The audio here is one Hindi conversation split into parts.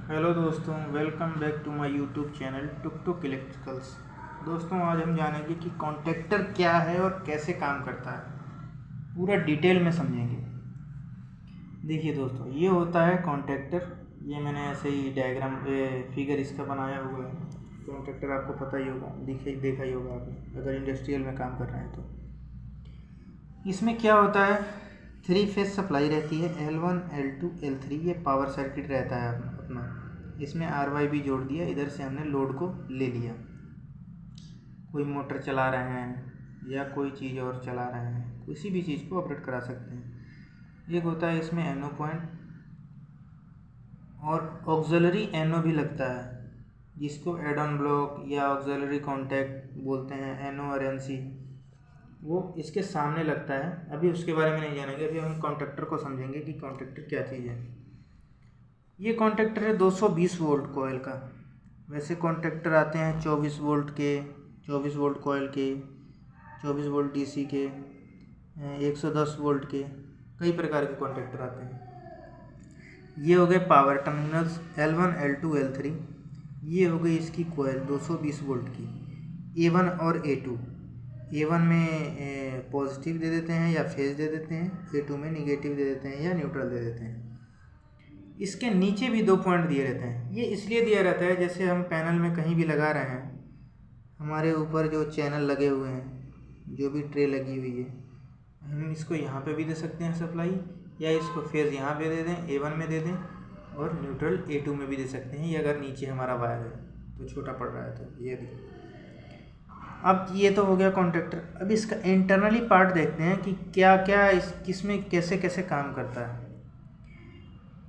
हेलो दोस्तों, welcome back to my YouTube channel Tuk Tuk Electricals. दोस्तों, आज हम जानेंगे कि कॉन्टैक्टर क्या है और कैसे काम करता है। पूरा डिटेल में समझेंगे। देखिए दोस्तों, ये होता है कॉन्टैक्टर। ये मैंने ऐसे ही डायग्राम फिगर इसका बनाया हुआ है। कॉन्टैक्टर आपको पता ही होगा, देखा ही होगा आपने, अगर इंडस्ट्रियल में काम कर रहे हैं तो। इसमें क्या होता है, 3 फेज सप्लाई रहती है, L1 L2 L3। ये पावर सर्किट रहता है अपना। इसमें RYB जोड़ दिया, इधर से हमने लोड को ले लिया। कोई मोटर चला रहे हैं या कोई चीज़ और चला रहे हैं, किसी भी चीज़ को ऑपरेट करा सकते हैं। एक होता है इसमें NO पॉइंट, और ऑक्सिलरी NO भी लगता है, जिसको एड ऑन ब्लॉक या ऑक्सिलरी कॉन्टैक्ट बोलते हैं, NO और NC। वो इसके सामने लगता है। अभी उसके बारे में नहीं जानेंगे, अभी हम कॉन्टैक्टर को समझेंगे कि कॉन्टैक्टर क्या चीज़ है। ये कॉन्टैक्टर है 220 वोल्ट कॉइल का। वैसे कॉन्टैक्टर आते हैं 24 वोल्ट के, 24 वोल्ट कॉइल के, 24 वोल्ट DC के, 110 वोल्ट के, कई प्रकार के कॉन्टैक्टर आते हैं। ये हो गए power terminals L1 L2 L3। ये हो गई इसकी कॉइल 220 वोल्ट की, A1 और A2। A1 में पॉजिटिव दे देते हैं या फेज दे देते हैं, A2 में निगेटिव दे देते हैं या न्यूट्रल दे देते हैं। इसके नीचे भी 2 पॉइंट दिए रहते हैं। ये इसलिए दिया रहता है, जैसे हम पैनल में कहीं भी लगा रहे हैं, हमारे ऊपर जो चैनल लगे हुए हैं, जो भी ट्रे लगी हुई है, हम इसको यहाँ पे भी दे सकते हैं सप्लाई, या इसको फेज यहाँ पे दे दें, A1 में दे दें, और न्यूट्रल A2 में भी दे सकते हैं। ये अगर नीचे हमारा वायर है तो छोटा पड़ रहा है तो ये भी। अब ये तो हो गया कॉन्टैक्टर। अब इसका इंटरनली पार्ट देखते हैं कि क्या क्या किसमें कैसे कैसे काम करता है।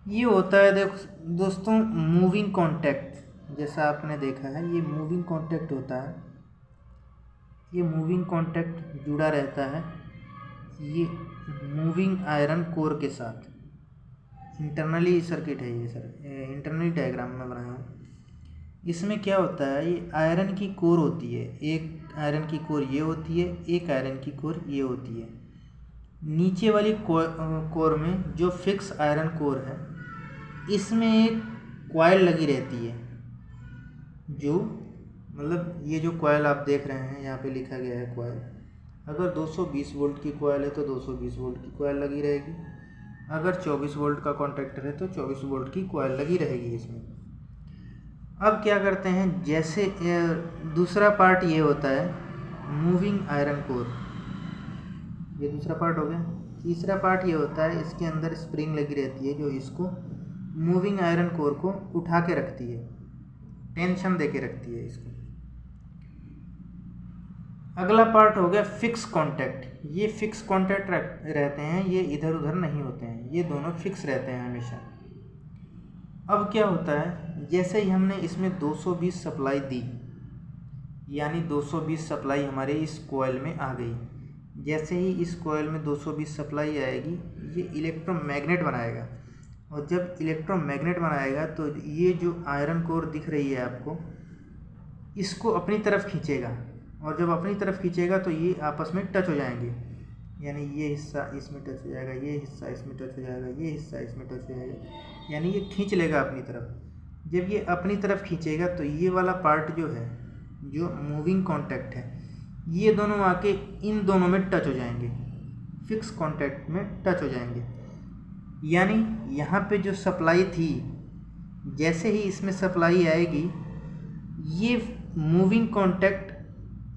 ये होता है, देखो दोस्तों, मूविंग कॉन्टैक्ट। जैसा आपने देखा है, ये मूविंग कॉन्टैक्ट होता है। ये मूविंग कॉन्टैक्ट जुड़ा रहता है ये मूविंग आयरन कोर के साथ। इंटरनली सर्किट है ये, सर इंटरनली डायग्राम में बनाया हूँ। इसमें क्या होता है, ये आयरन की कोर होती है। एक आयरन की कोर ये होती है, एक आयरन की कोर ये होती है। नीचे वाली कोर में जो फिक्स आयरन कोर है, इसमें एक कॉइल लगी रहती है। जो मतलब ये जो कॉइल आप देख रहे हैं, यहाँ पे लिखा गया है कॉइल। अगर 220 वोल्ट की कॉइल है तो 220 वोल्ट की कॉइल लगी रहेगी। अगर 24 वोल्ट का कॉन्टैक्टर है तो 24 वोल्ट की कॉइल लगी रहेगी इसमें। अब क्या करते हैं, जैसे दूसरा पार्ट ये होता है मूविंग आयरन कोर, ये दूसरा पार्ट हो गया। तीसरा पार्ट ये होता है, इसके अंदर स्प्रिंग लगी रहती है, जो इसको मूविंग आयरन कोर को उठा के रखती है, टेंशन दे के रखती है इसको। अगला पार्ट हो गया फिक्स कॉन्टैक्ट। ये फिक्स कॉन्टैक्ट रहते हैं, ये इधर उधर नहीं होते हैं, ये दोनों फिक्स रहते हैं हमेशा। अब क्या होता है, जैसे ही हमने इसमें 220 सप्लाई दी, यानी 220 सप्लाई हमारे इस कॉइल में आ गई। जैसे ही इस कॉइल में 220 सप्लाई आएगी, ये इलेक्ट्रोमैग्नेट बनाएगा, और जब इलेक्ट्रोमैग्नेट बनाएगा तो ये जो आयरन कोर दिख रही है आपको, इसको अपनी तरफ खींचेगा, और जब अपनी तरफ खींचेगा तो ये आपस में टच हो जाएंगे। यानी ये हिस्सा इसमें टच हो जाएगा, ये हिस्सा इसमें टच हो जाएगा, ये हिस्सा इसमें टच हो जाएगा, यानी ये खींच लेगा अपनी तरफ। जब ये अपनी तरफ खींचेगा तो ये वाला पार्ट जो है, जो मूविंग कॉन्टैक्ट है, ये दोनों आके इन दोनों में टच हो जाएंगे, फिक्स कॉन्टैक्ट में टच हो जाएंगे। यानी यहाँ पे जो सप्लाई थी, जैसे ही इसमें सप्लाई आएगी, ये मूविंग कॉन्टैक्ट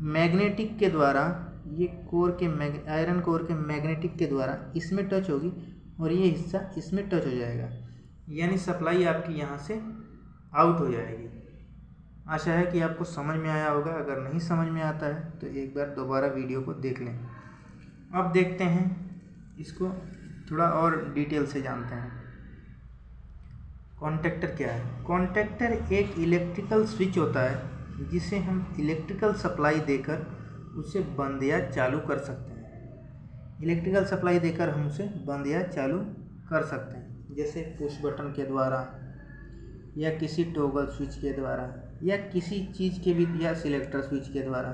मैग्नेटिक के द्वारा, ये कोर के आयरन कोर के मैग्नेटिक के द्वारा इसमें टच होगी, और ये हिस्सा इसमें टच हो जाएगा, यानी सप्लाई आपकी यहाँ से आउट हो जाएगी। आशा है कि आपको समझ में आया होगा। अगर नहीं समझ में आता है तो एक बार दोबारा वीडियो को देख लें। अब देखते हैं इसको थोड़ा और डिटेल से जानते हैं। कॉन्टैक्टर क्या है? कॉन्टैक्टर एक इलेक्ट्रिकल स्विच होता है, जिसे हम इलेक्ट्रिकल सप्लाई देकर उसे बंद या चालू कर सकते हैं। इलेक्ट्रिकल सप्लाई देकर हम उसे बंद या चालू कर सकते हैं, जैसे पुश बटन के द्वारा, या किसी टॉगल स्विच के द्वारा, या किसी चीज़ के भी, या सिलेक्टर स्विच के द्वारा,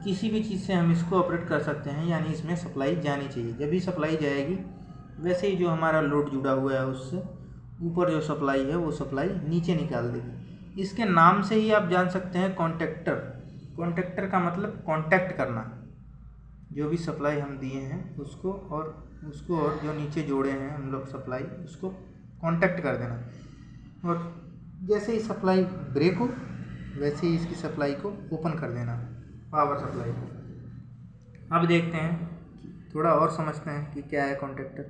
किसी भी चीज़ से हम इसको ऑपरेट कर सकते हैं। यानी इसमें सप्लाई जानी चाहिए। जब भी सप्लाई जाएगी, वैसे ही जो हमारा लोड जुड़ा हुआ है उससे ऊपर जो सप्लाई है वो सप्लाई नीचे निकाल देगी। इसके नाम से ही आप जान सकते हैं कॉन्टेक्टर। कॉन्टेक्टर का मतलब कांटेक्ट करना, जो भी सप्लाई हम दिए हैं उसको और जो नीचे जोड़े हैं हम लोग सप्लाई, उसको कांटेक्ट कर देना। और जैसे ही सप्लाई ब्रेक हो वैसे ही इसकी सप्लाई को ओपन कर देना, पावर सप्लाई को। अब देखते हैं, थोड़ा और समझते हैं कि क्या है कॉन्टेक्टर।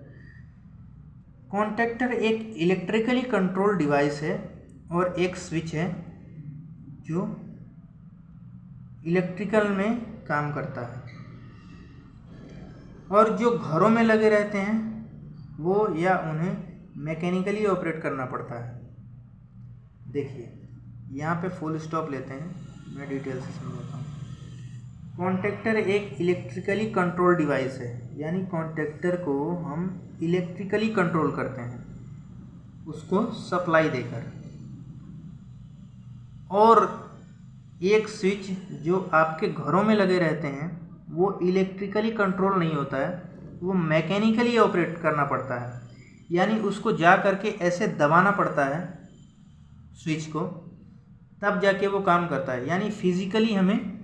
कॉन्टेक्टर एक इलेक्ट्रिकली कंट्रोल डिवाइस है और एक स्विच है जो इलेक्ट्रिकल में काम करता है, और जो घरों में लगे रहते हैं वो या उन्हें मैकेनिकली ऑपरेट करना पड़ता है। देखिए यहाँ पे फुल स्टॉप लेते हैं, मैं डिटेल से समझाता हूँ। कॉन्टेक्टर एक इलेक्ट्रिकली कंट्रोल डिवाइस है, यानी कॉन्टेक्टर को हम इलेक्ट्रिकली कंट्रोल करते हैं उसको सप्लाई देकर। और एक स्विच जो आपके घरों में लगे रहते हैं वो इलेक्ट्रिकली कंट्रोल नहीं होता है, वो मैकेनिकली ऑपरेट करना पड़ता है, यानी उसको जा करके ऐसे दबाना पड़ता है स्विच को, तब जाके वो काम करता है। यानी फिजिकली हमें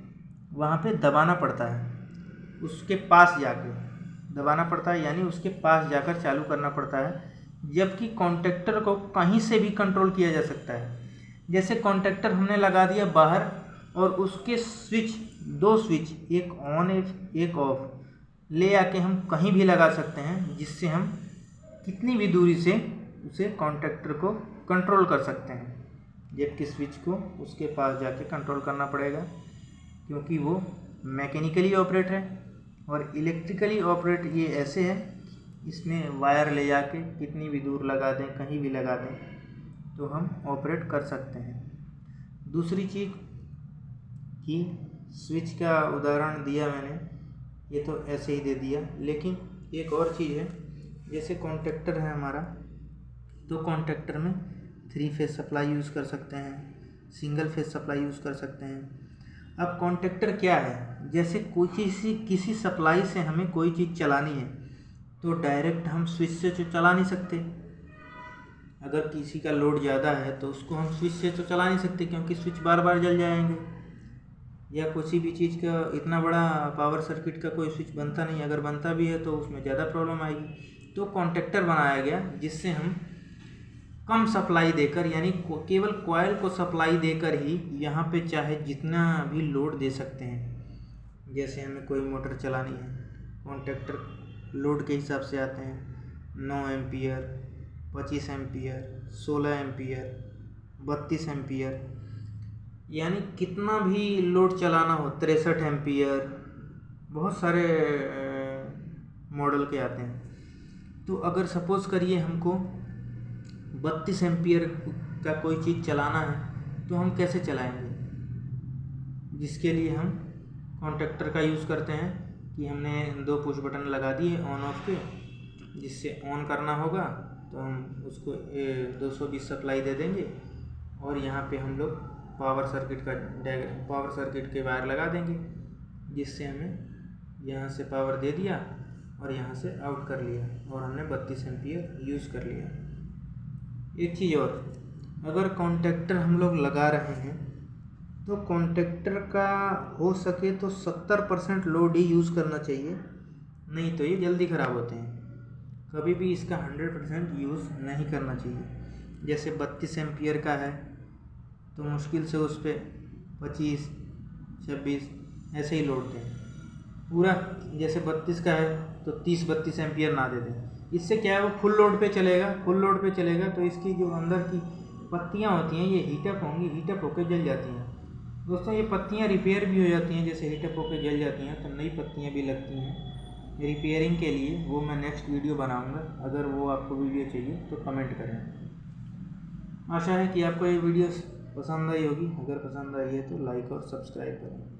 वहाँ पे दबाना पड़ता है, उसके पास जाके दबाना पड़ता है, यानी उसके पास जाकर चालू करना पड़ता है। जबकि कॉन्टेक्टर को कहीं से भी कंट्रोल किया जा सकता है। जैसे कॉन्टेक्टर हमने लगा दिया बाहर और उसके स्विच, दो स्विच, एक ऑन एक ऑफ, ले आके हम कहीं भी लगा सकते हैं, जिससे हम कितनी भी दूरी से उसे कॉन्टेक्टर को कंट्रोल कर सकते हैं। जबकि स्विच को उसके पास जाके कंट्रोल करना पड़ेगा, क्योंकि वो मैकेनिकली ऑपरेट है। और इलेक्ट्रिकली ऑपरेट ये ऐसे है, इसमें वायर ले जाके कितनी भी दूर लगा दें, कहीं भी लगा दें तो हम ऑपरेट कर सकते हैं। दूसरी चीज़ कि स्विच का उदाहरण दिया मैंने, ये तो ऐसे ही दे दिया, लेकिन एक और चीज़ है। जैसे कॉन्टेक्टर है हमारा, तो कॉन्टेक्टर में 3 फेज सप्लाई यूज़ कर सकते हैं, सिंगल फेज सप्लाई यूज़ कर सकते हैं। अब कॉन्टेक्टर क्या है, जैसे किसी सप्लाई से हमें कोई चीज़ चलानी है तो डायरेक्ट हम स्विच से तो चला नहीं सकते। अगर किसी का लोड ज़्यादा है तो उसको हम स्विच से तो चला नहीं सकते, क्योंकि स्विच बार बार जल जाएंगे, या किसी भी चीज़ का इतना बड़ा पावर सर्किट का कोई स्विच बनता नहीं, अगर बनता भी है तो उसमें ज़्यादा प्रॉब्लम आएगी। तो कॉन्टेक्टर बनाया गया जिससे हम कम सप्लाई देकर, यानी केवल कॉइल को सप्लाई देकर ही यहाँ पे चाहे जितना भी लोड दे सकते हैं। जैसे हमें कोई मोटर चलानी है, कॉन्टेक्टर लोड के हिसाब से आते हैं, 9 एम्पियर, 25 एम्पियर, 16 एम्पियर, 32 एम्पियर, यानी कितना भी लोड चलाना हो, 63 एम्पियर, बहुत सारे मॉडल के आते हैं। तो अगर सपोज़ करिए हमको 32 एम्पियर का कोई चीज़ चलाना है तो हम कैसे चलाएंगे, जिसके लिए हम कॉन्टेक्टर का यूज़ करते हैं कि हमने 2 पुश बटन लगा दिए ऑन ऑफ के, जिससे ऑन करना होगा तो हम उसको 220 सप्लाई दे देंगे, और यहाँ पे हम लोग पावर सर्किट के वायर लगा देंगे, जिससे हमें यहाँ से पावर दे दिया और यहाँ से आउट कर लिया, और हमने 32 एम्पियर यूज़ कर लिया। एक चीज़ और, अगर कॉन्टेक्टर हम लोग लगा रहे हैं तो कॉन्टेक्टर का हो सके तो 70% लोड ही यूज़ करना चाहिए, नहीं तो ये जल्दी ख़राब होते हैं। कभी भी इसका 100% यूज़ नहीं करना चाहिए। जैसे 32 एम्पियर का है तो मुश्किल से उस पर 25, 26 ऐसे ही लोड दें। पूरा जैसे 32 का है तो 30-32 एम्पियर ना दे दें। इससे क्या है, वो फुल लोड पे चलेगा तो इसकी जो अंदर की पत्तियाँ होती हैं ये हीटअप होंगी, हीटअप होकर जल जाती हैं। दोस्तों ये पत्तियाँ रिपेयर भी हो जाती हैं, जैसे हीटअप होकर जल जाती हैं तो नई पत्तियाँ भी लगती हैं रिपेयरिंग के लिए। वो मैं नेक्स्ट वीडियो बनाऊँगा, अगर वो आपको वीडियो चाहिए तो कमेंट करें। आशा है कि आपको ये वीडियो पसंद आई होगी। अगर पसंद आई है तो लाइक और सब्सक्राइब करें।